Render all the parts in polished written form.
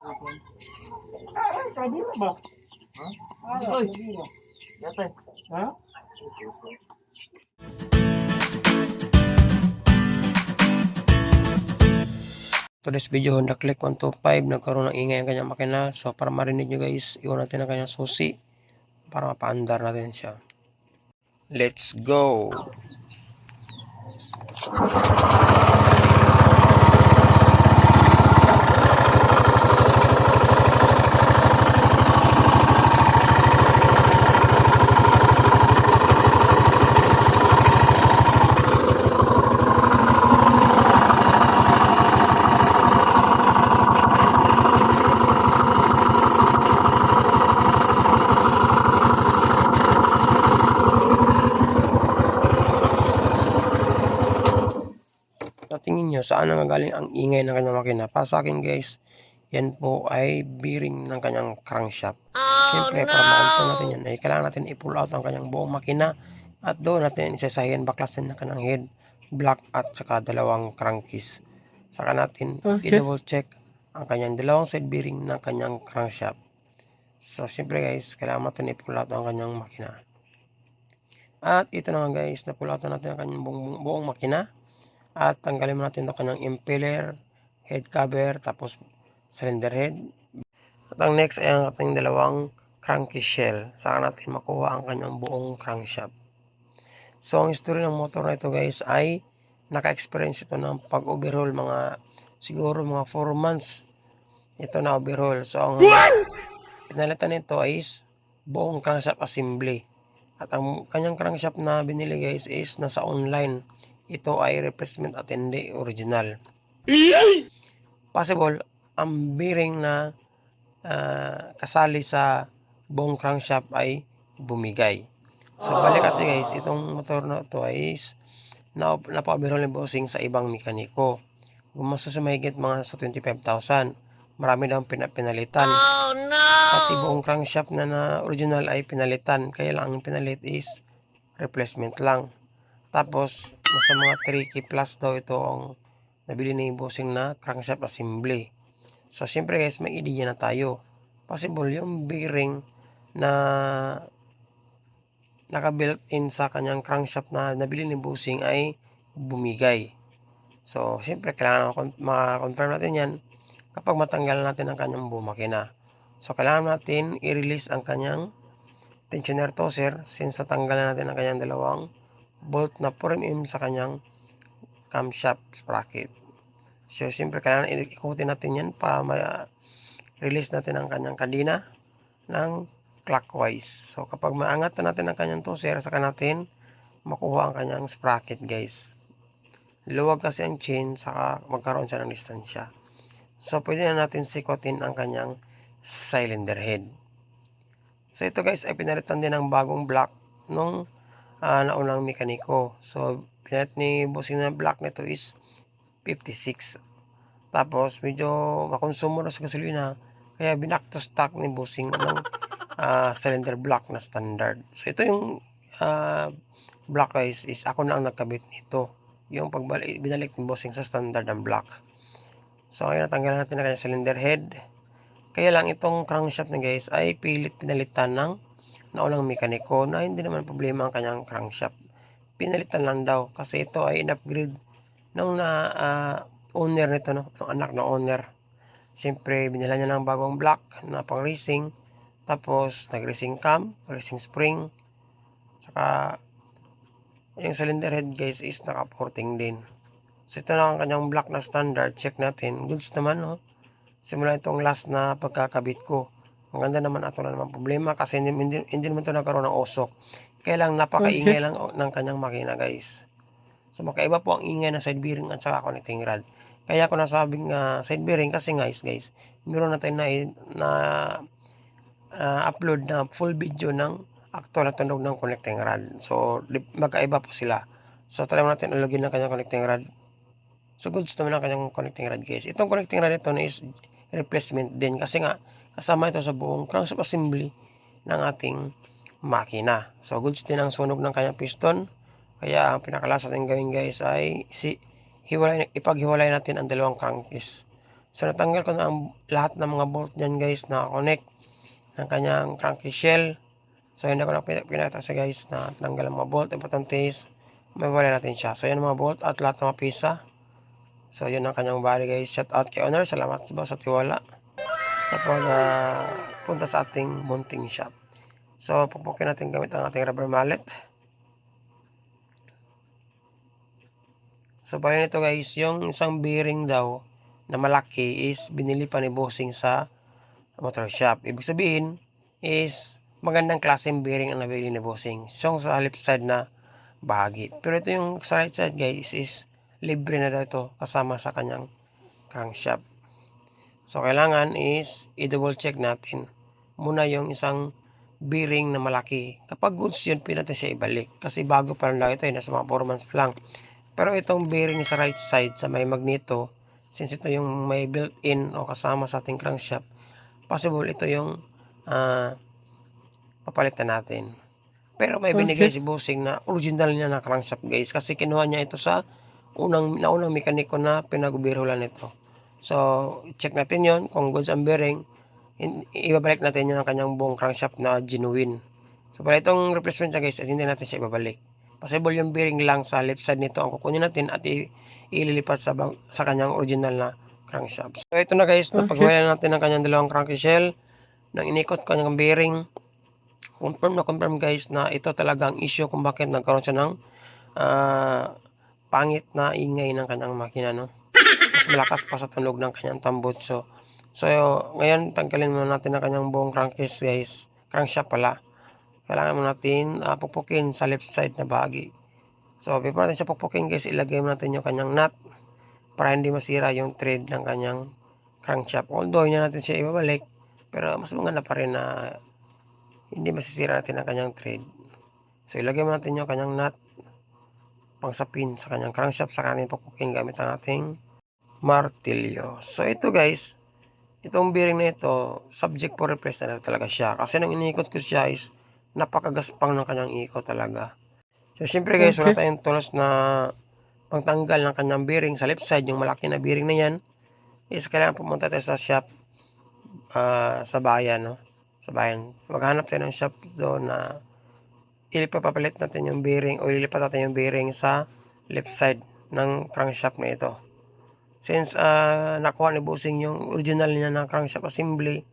Ay, sabi na ba? Ha? Ay, sabi na. Yate. Ha? Today's video Honda Click 125 nagkaroon ng ingay ang kanyang makina. So para marinig nyo guys, iwan natin ang kanyang susi para mapaandar natin siya. Let's go! Tingin nyo saan nanggaling ang ingay ng kanyang makina? Para sa akin guys, yan po ay bearing ng kanyang crankshaft. Siyempre, para ma-control natin yan, ay kailangan natin i-pull out ang kanyang buong makina at doon natin isasahin, baklasin ng kanyang head, block at saka dalawang crankcase. Saka natin i-double check ang kanyang dalawang side bearing ng kanyang crankshaft. So, siyempre guys, kailangan natin i-pull out ang kanyang makina. At ito na nga guys, na-pull out natin ang kanyang buong makina. At tanggalin mo natin ang kanyang impeller, head cover, tapos cylinder head. At ang next ay ang ating dalawang crankcase shell. Saka natin makuha ang kanyang buong crankshaft. So ang history ng motor na ito guys ay naka-experience ito ng pag-overhaul siguro mga 4 months. Ito na overhaul. So ang pinalitan nito is buong crankshaft assembly. At ang kanyang crankshaft na binili guys is nasa online. Ito ay replacement at hindi original. Possible, ang bearing na kasali sa buong crankshaft ay bumigay. So, balik kasi guys, itong motor na ito ay napa-overhaul ni bossing sa ibang mekaniko. Gumastos sa mahigit mga sa 25,000. Marami daw pinalitan. Oh, no! Pati buong crankshaft na original ay pinalitan. Kaya lang ang pinalit is replacement lang. Tapos, nasa mga 3K plus daw ito ang nabili ni bossing na crankshaft assembly. So, siyempre guys, may idea na tayo. Possible yung bearing na naka-built in sa kanyang crankshaft na nabili ni bossing ay bumigay. So, siyempre, kailangan ma-confirm natin yan kapag matanggal natin ang kanyang buong makina. So, kailangan natin i-release ang kanyang tensioner tosser since natanggal natin ang kanyang dalawang bolt na 4mm sa kanyang camshaft sprocket. So, siyempre, kailangan ikutin natin yan para ma-release natin ang kanyang kadena ng clockwise. So, kapag maangat na natin ang kanyang tosser, saka natin makuha ang kanyang sprocket, guys. Luwag kasi ang chain, saka magkaroon siya ng distansya. So, pwede na natin sikotin ang kanyang cylinder head. So, ito guys, ay pinalitan din ng bagong block nung naunang mekaniko. So, pinalit ni bossing na block nito is 56. Tapos, medyo makonsumo na sa gasolina. Kaya binak to stock ni bossing ng cylinder block na standard. So, ito yung block guys is ako na ang nagkabit nito. Yung binalik ni bossing sa standard ng block. So, ngayon natanggalan natin na kanyang cylinder head. Kaya lang itong crankshaft na guys ay pilit pinalitan ng naunang mekaniko na hindi naman problema ang kanyang crankshaft. Pinalitan lang daw kasi ito ay in-upgrade ng owner nito, no? Ng anak na owner. Siyempre, binila niya ng bagong block na pang racing. Tapos, nag-racing cam, racing spring. Saka, yung cylinder head guys is naka-porting din. So, ito na ang kanyang block na standard. Check natin. Goods naman, no? Simula itong last na pagkakabit ko. Ang ganda naman at wala naman problema kasi hindi naman ito nagkaroon ng usok. Kaya lang napakaingay lang ng kanyang makina guys. So makaiba po ang ingay ng side bearing at saka connecting rod. Kaya ako nasabing side bearing kasi guys, meron na tayo na upload na full video ng actual na tunog ng connecting rod. So magkaiba po sila. So try natin ulogin ng kanyang connecting rod. So goods naman ang kanyang connecting rod guys. Itong connecting rod ito na is replacement din kasi nga kasama ito sa buong crankshaft assembly ng ating makina. So goods din ang sunog ng kanyang piston. Kaya ang pinakalas natin gawin guys ay ipaghiwalay natin ang dalawang crankcase. So natanggal ko na ang lahat ng mga bolt dyan guys na connect ng kanyang cranky shell. So hindi ko na pinakita sa guys na tanggal ang mga bolt. Importante is may wala natin siya. So yan ang mga bolt at lahat ng mga pisa. So yun ang kanyang body guys. Shout out kay owner. Salamat sa tiwala sa punta sa ating mounting shop. So pupukin natin gamit ang ating rubber mallet. So bali nito guys, yung isang bearing daw na malaki is binili pa ni bossing sa motor shop. Ibig sabihin is magandang klaseng bearing ang nabili ni bossing. So sa left side na bahagi. Pero ito yung sa right side guys is libre na daw ito kasama sa kanyang crankshaft. So kailangan is i-double check natin muna yung isang bearing na malaki. Kapag goods yun, pwede natin siya ibalik. Kasi bago pa lang daw ito, nasa mga 4 months pa lang. Pero itong bearing sa right side sa may magneto, since ito yung may built-in o kasama sa ating crankshaft, possible ito yung papalitan natin. Pero may binigay si bossing na original niya na crankshaft guys, kasi kinuha niya ito sa naunang mekaniko na pinagbirulan nito. So check natin yon kung goods ang bearing, ibabalik natin yun ang kanyang buong crankshaft na genuine. So para itong replacement niya guys, hindi natin siya ibabalik. Possible yung bearing lang sa left side nito ang kukunin natin at ililipat sa kanyang original na crankshaft. So ito na guys, napagawa natin ang kanyang dalawang cranky shell. Nang inikot ko kanyang bearing, confirm guys na ito talaga ang issue kung bakit nagkaroon siya ng pangit na ingay ng kanyang makina, no? Mas malakas pa sa tunog ng kanyang tambutso. So ngayon tanggalin muna natin ang kanyang buong crankcase guys, crankshaft pala. Kailangan mo natin pupukin sa left side na bahagi. So before natin siya pupukin guys, ilagay mo natin yung kanyang nut para hindi masira yung thread ng kanyang crankshaft. Although hindi natin siya ibabalik, pero mas maganda pa rin na hindi masisira natin ang kanyang thread. So ilagay mo natin yung kanyang nut pangsapin sa kanyang crankshaft, sa kanyang pupukin gamit ang ating martilyo. So ito guys, itong bearing na ito, subject for replace na talaga siya. Kasi nung iniikot ko siya is napakagaspang ng kanyang ikot talaga. So syempre guys, wala tayong tools na pangtanggal ng kanyang bearing sa left side, yung malaki na bearing na yan, is kailangan pumunta tayo sa shop sa bayan, no? Sa bayan. Maghanap tayo ng shop doon na ilipapapalit natin yung bearing o ililipat natin yung bearing sa left side ng crankshaft na ito. Since nakuha ni bossing yung original niya na crankshaft assembly,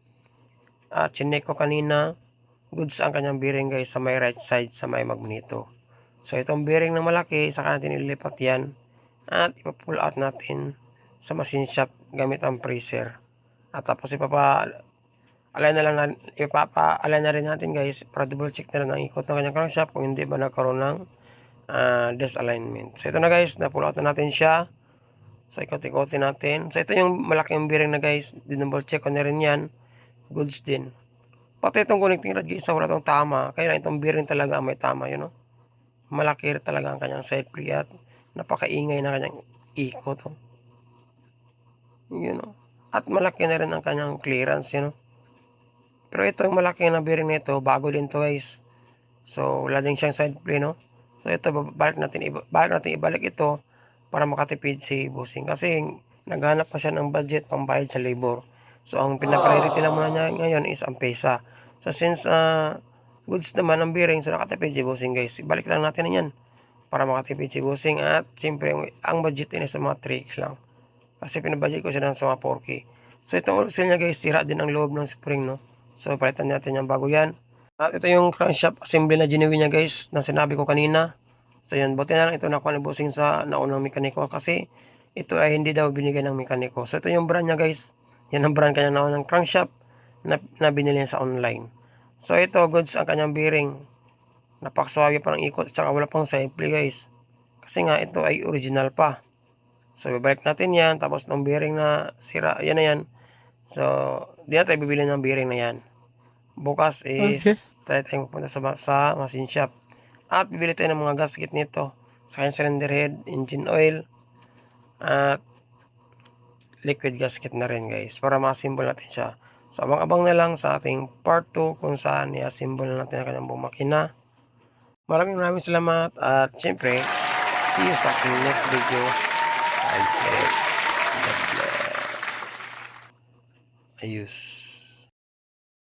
at chinek ko kanina, goods ang kanyang bearing guys sa may right side sa may magneto. So itong bearing na malaki, saka natin ililipat yan at ipa-pull out natin sa machine shop gamit ang freezer. At tapos ipapa-align na rin natin guys para double check na rin ang ikot ng kanyang crankshaft kung hindi ba nagkaroon ng disalignment. So ito na guys, na-pull out na natin siya. So ikot-ikotin natin. So ito yung malaking bearing na guys, dinouble check ko na rin yan. Goods din. Pati itong connecting rod guys, wala itong tama. Kaya lang itong bearing talaga may tama, yun, no? Malaki talaga ang kanyang side play at napakaingay na kanyang ikot, oh. Yun, no? At malaki na rin ang kanyang clearance, yun, no? Pero ito yung malaki na bearing nito, bago din to guys. So wala din siyang side play, no? So ito, balik natin ibalik ito para makatipid si bossing. Kasi naghanap pa siya ng budget pambayad sa labor. So ang pinapriority lang muna niya ngayon is ang pesa. So since goods naman ang bearing, so nakatipid si bossing guys. Ibalik lang natin yan para makatipid si bossing. At siyempre ang budget din is sa mga 3K lang. Kasi pinabudget ko siya ng sa mga 4K. So itong oil seal niya guys, sira din ang loob ng spring, no? So palitan natin yan bago yan. At ito yung crankshaft assembly na genuine niya guys, na sinabi ko kanina. So yan, buti na lang ito nakuha ni bossing sa naunang mekaniko kasi ito ay hindi daw binigay ng mekaniko. So ito yung brand niya guys. Yan ang brand kanya naunang crankshaft na binili niya sa online. So ito, goods ang kanyang bearing. Napakaswabe pa ng ikot, tsaka wala pang side play guys. Kasi nga ito ay original pa. So ibabalik natin yan, tapos ng bearing na sira, yan na yan. So di na tayo bibili ng bearing na yan. Bukas is tayo pupunta sa machine shop. At bibili tayo ng mga gasket nito. Sa kanyang cylinder head, engine oil, at liquid gasket na rin guys. Para ma-assemble natin siya. So abang-abang na lang sa ating part 2 kung saan i-assemble natin ang kanyang buong makina. Maraming salamat. At syempre, see you sa ating next video. I say, God bless. Ayos.